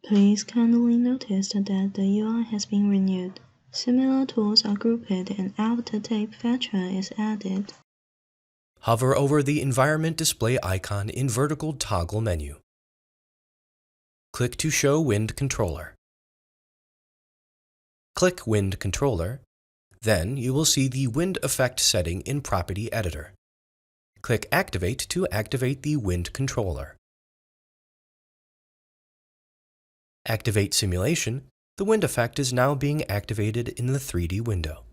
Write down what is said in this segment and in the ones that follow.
Please kindly notice that the UI has been renewed. Similar tools are grouped and after tape feature is added. Hover over the Environment Display icon in vertical toggle menu. Click to show Wind Controller. Click Wind Controller, then you will see the Wind Effect setting in Property Editor. Click Activate to activate the Wind Controller. Activate Simulation. The wind effect is now being activated in the 3D window.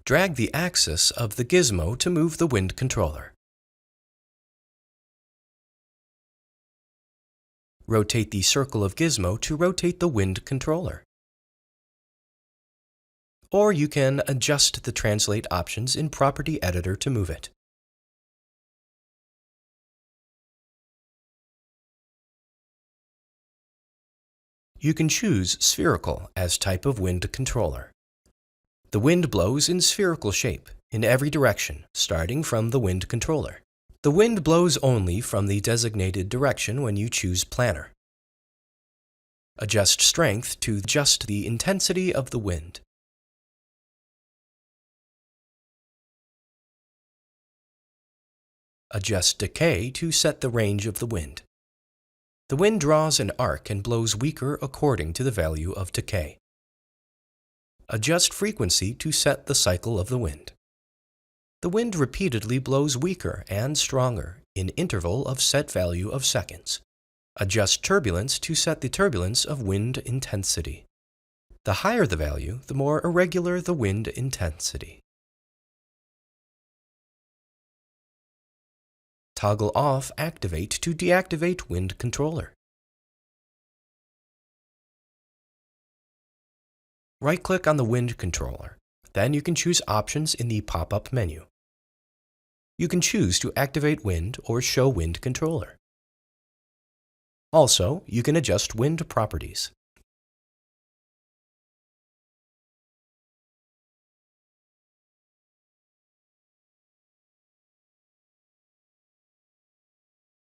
Drag the axis of the gizmo to move the wind controller. Rotate the circle of gizmo to rotate the wind controller. Or you can adjust the translate options in Property Editor to move it. You can choose Spherical as type of wind controller. The wind blows in spherical shape, in every direction, starting from the wind controller. The wind blows only from the designated direction when you choose Planner. Adjust strength to adjust the intensity of the wind. Adjust decay to set the range of the wind. The wind draws an arc and blows weaker according to the value of decay. Adjust frequency to set the cycle of the wind. The wind repeatedly blows weaker and stronger in interval of set value of seconds. Adjust turbulence to set the turbulence of wind intensity. The higher the value, the more irregular the wind intensity. Toggle off Activate to deactivate wind controller. Right-click on the wind controller. Then you can choose options in the pop-up menu. You can choose to activate wind or show wind controller. Also, you can adjust wind properties.